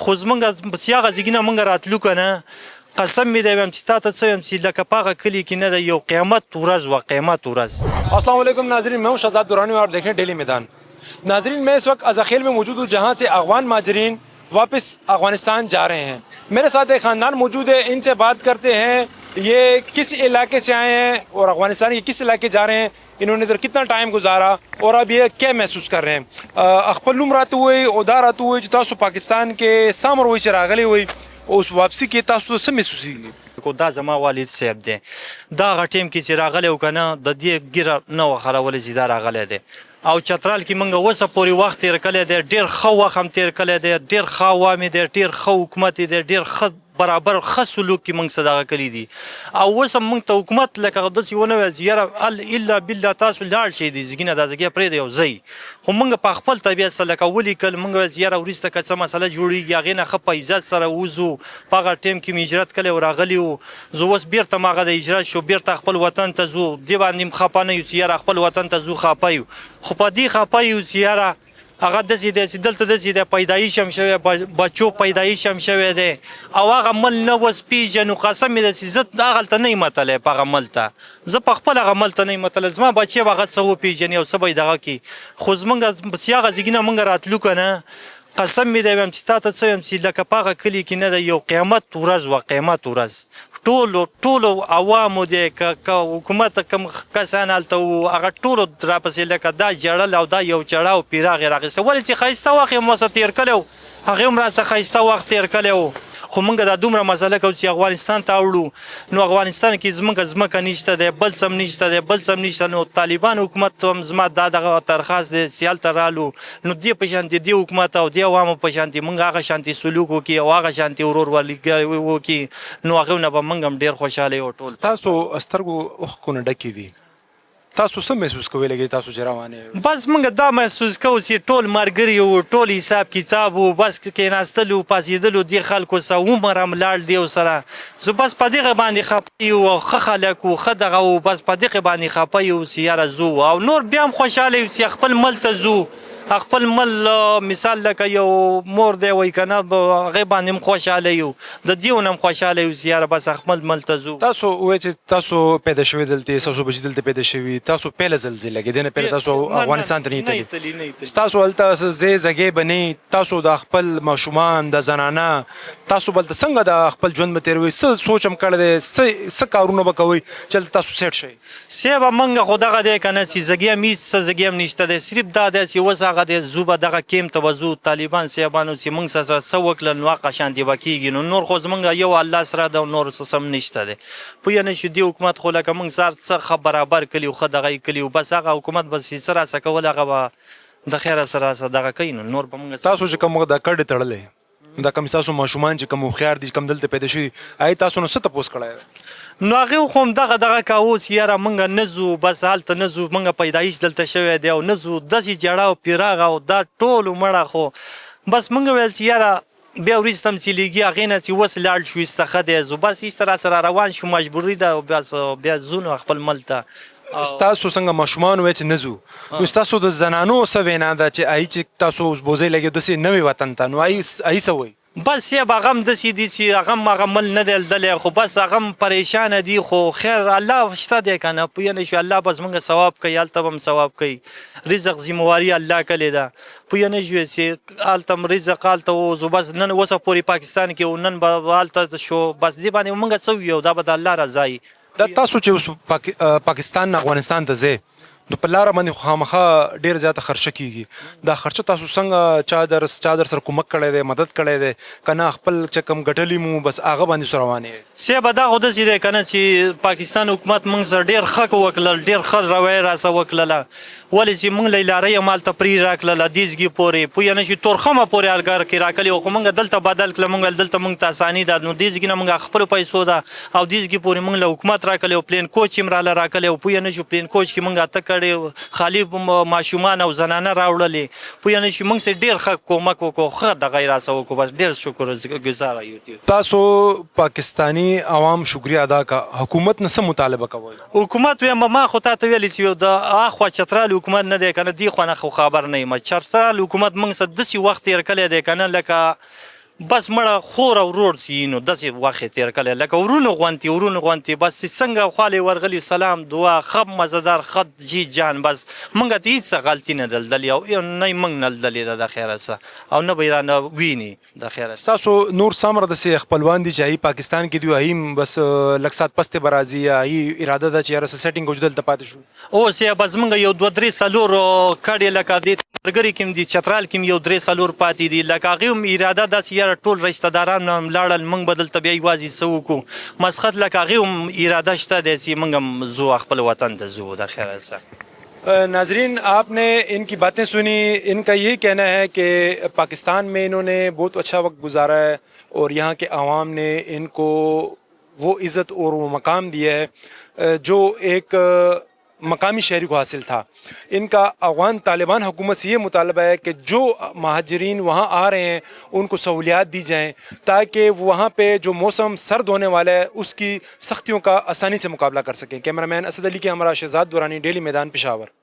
خو زمونږ چې هغه ځایونه موږ راتلو که نه قسم می دی وایم چې تا ته څه وایم چې لکه په هغه کلي کې نه ده یو قیامت ورځ وه قیامت ورځ अस्सलाम वालेकुम नाजरीन, मैं हूं शहजाद दुरानी और आप देख रहे हैं डेली मैदान। नाजरीन, मैं इस वक्त अज़ाखेल में मौजूद हूं जहां से अफगान माजरीन वापस अफगानिस्तान जा रहे हैं। मेरे साथ एक ख़ानदान मौजूद है, इनसे बात करते हैं ये किस इलाके से आए हैं और अफगानिस्तान के किस इलाके जा रहे हैं, इन्होंने इधर कितना टाइम गुजारा और अब ये क्या महसूस कर रहे हैं। अखपलुम रात हुई उदार रात हुई जो तासु पाकिस्तान के सामर हुई चरागली हुई उस वापसी के तासु से महसूस کو دا زما والد صاحب دی دا هغه ټیم کې چې راغلی و که نه د دې ګیره نه وه خرولی چې دا راغلی دی او چترال کې موږ اوسه پورې وخت تېر کړی دی ډېر ښه وخت هم تېر کړی دی ډېر ښه عوام یې دی ډېر ښه حکومت یې دی ډېر ښه برابر ښه سلوک کې موږ څه دغه کړي دي او اوس هم موږ ته حکومت لکه داسې ونه ویل چې یاره الا بالله تاسو لاړ شئ د زګینه دا زګۍ پرېږدئ او ځئ خو موږ په خپل طبیعت سره لکه ولیکل موږ ویل چې یاره وروسته که څه مسله جوړېږي هغې نه ښه په عزت سره وځو په هغه ټایم کې مې هجرت کړی و راغلي وو زه اوس بېرته م هغه د هجرت شو بېرته خپل وطن ته ځو دې باندې م خفه نه یو چې یاره خپل وطن ته ځو خفه یو خو په دې خفه یو چې یاره هغه داسې دی چې دلته داسې دی پیدایش هم شوی بچو پیدایش هم شوی دی او هغه مل نه اوس پیژنو قسم مې ده چې زه هغلته نه یم تللی په هغه مل ته زه په خپل هغه مل ته نه یم تللی زما بچی به هغه څه وپېژني او څه به یې دغه کړي خو زموږ چې هغه ځایونه موږ راتلو که نه قسم مې دی وایم چې تا ته څه وایم چې لکه په هغه کلي کې نه ده یو قیامت ورځ وه قیامت ورځ ټولو عوامو دی که حکومت کوم کسان هلته وو هغه ټولو راپسې لکه دا جړل او دا یو چړه او پیراغ یې راخیسته ولې چې ښایسته وخت یې ورسره تېر کړی و هغې هم راسه ښایسته وخت تېر کړی و خو موږ دا دومره مسله کوو چې افغانستان ته اوړو نو افغانستان کې زموږ ځمکه نشته دی بل څه هم نشته دی بل څه هم نشته نو طالبان حکومت هم زما دا دغه درخواست دی چې هلته رالو نو دې په شانتې دې حکومت او دې عوامو په شانتې موږ هغه شانتې سلوک وکړي او هغه شانتې ورورولي وکړي نو هغې نه به موږ هم ډېر خوشحاله یو ټول تاسو سترګو اوښکونه ډکې دي تاسو څه محسوس کوئ لګي تاسو چې روان یې بس موږ دا محسوس کوو چې ټول ملګري وو ټول حساب کتاب وو بس کېناستلو پاڅېدلو دې خلکو سره عمر هم لاړ دی سره زه بس په دغه باندې خفه یو او ښه خلک وو ښه دغه وو بس په دغه باندې خفه یو چې یاره ځو او نور بیا هم خوشحاله یو چې خپل مل ته ځو خپل مل مثال لکه یو مور دی وایي که نه هغې باندې هم خوشحاله یو د دېونه هم خوشحاله یو چې یاره بس خپل مل ته ځو تاسو وایئ چې تاسو پیدا شوي دلته ستاسو بچي دلته پیدا شوي تاسو پیله ځل ځئ لکه دې نه پیله تاسو افغانستان ته نه تللي ستاسو هلته ځای زګۍ به نه تاسو د خپل ماشومان د زنانه تاسو به هلته څنګه د خپل ژوند به تېروئ څه سوچ هم کړی دی څه کارونه به کوئ چې هلته تاسو سیټ شئ صاحبه موږ خو دغه دی که نه چې زګۍ هم هېڅ څه زګۍ هم نشته دی صرف دا دی چې اوس هغه دی زو به دغه کیم ته به ځو طالبان صاحبانو چې موږ سره څه وکړل نو هغه شانتې به کېږي نو نور خو زموږ یو الله سره ده نور څه هم نشته دی پوه نه شو دې حکومت خو لکه موږ سره څه ښه برابر کړي ښه دغه یې کړي بس هغه حکومت به چې څه راسه کول هغه به د خیره سره دغه کوي نو نور به موږ تاسو چې کوم د کډې تړلی دا کوم ستاسو ماشومان چې کوم هوښیار دي کوم دلته پیدا شوي هغې تاسو نو څه تپوس کړی نو هغې خو هم دغه کوو چې یاره موږ نه ځو بس هلته نه ځو موږ پیدایش دلته شوی دی او نه ځو داسې جړه او پیراغ او دا ټول مړه خو بس موږ ویل چې یاره بیا وروسته هم چې لېږي هغې نه چې اوس لاړ شو ایسته ښه دی ځو بس ایسته راسره روان شو مجبوري ده او بیا ځو نو خپل مل ته ستاسو څنګه ماشومان وایي چې نه ځو نو ستاسو د زنانو څه وینا ده چې هغې چې تاسو اوس بوځئ لګي داسې نوې وطن ته نو هغې څه وایي بس یې هغه هم داسې دي چې هغه هم هغه مل نه دی لیدلی خو بس هغه هم پریشانه دي خو خیر الله شته دی که نه پوه نه شو الله بس موږ ثواب کوي هلته به هم ثواب کوي رزق ذمواري الله کړې ده پوه نه شوې چې هلته هم رزق هلته وځو بس نن اوسه پورې پاکستان کې و نن به هلته شو بس دې باندې موږ څه ویو دا به د الله رضا وي دا تاسو چې اوس پاکستان نه افغانستان ته ځئ نو په لاره باندې خامخا ډېره زیاته خرچه کېږي دا خرچه تاسو څنګه چا در سره کومک کړی دی مدد کړی دی که نه خپل چې کوم ګټلي مو بس هغه باندې اوس روان یې صاحبه دا خو داسې دی که نه چې پاکستان حکومت موږ سره ډېر ښه وکړل ډېر ښه رویه راسه وکړله ولې چې موږ له لارۍ هم هلته پرې راکړله دیزګي پورې پوه نه شو تورخمه پورې هلګر کې راکړلي خو موږ دلته بدل کړله موږ دلته موږ ته اساني ده نو دیزګي نه موږ خپلو پیسو ده او دیزګي پورې موږ له حکومت راکړلی او پلین کوچ هم راله راکړلی او پوه نه شو پلین کوچ کې موږ اته کړی خالي ماشومان او زنانه راوړلې پوه نه شو موږ سره ډېر ښه کومک وکړو ښه دغه یې راسه وکړو بس ډېر شکر ګزاره یو تاسو پاکستاني عوام شکریه ادا کا حکومت نه څه مطالبه کوئ حکومت وایم ما خو تا ته ویلې چې د اخوا چترال حکومت نه دی که نه دې خوا نه خو خبر نه یم چترال حکومت موږ سره داسې وخت تېر کړی دی که نه لکه بس مړه خور او ورور سي نو داسې وخت تیر کړی لکه ورونه غونتي بس څنګه خواله ورغلی سلام دعا خب مزدار خد جی جان بس مونږ ته هیڅ غلطي نه دلدلی او نه مونږ نه دلدلی د خیره سره او نه بیرانه ویني د خیره تاسو نور سمره د سي خپلوان دي چې پاکستان کې دی هیم بس لکسات پسته برازي هي اراده ده چې رس سیټینګ وجدل ته پاتې شو او سه بس مونږ یو 2-3 سالور کړي لکه د ترګری کوم دي چترال کوم یو 3 سالور پاتې دي لکه غوم اراده د سیاره ټول رشتہ داران لاړل مونږ بدل طبيعي وازي سوکو مسخت لکه غوم اراده شته د سي مونږ زو خپل وطن ته زو د خیره سره नाजरीन आपने इनकी बातें सुनी इनका यही कहना है कि पाकिस्तान में इन्होंने बहुत अच्छा वक्त गुजारा है और यहाँ के आवाम ने इनको वो इज़्ज़त और वो मकाम दिया है जो एक मकामी शहरी को हासिल था। इनका अफ़गान तालिबान हुकूमत से ये मुतालबा है कि जो महाजरीन वहाँ आ रहे हैं उनको सहूलियात दी जाएँ ताकि वहाँ पे जो मौसम सर्द होने वाला है उसकी सख्तियों का आसानी से मुकाबला कर सकें। कैमरामैन असद अली के हमरा शहजाद दुरानी, डेली मैदान, पेशावर।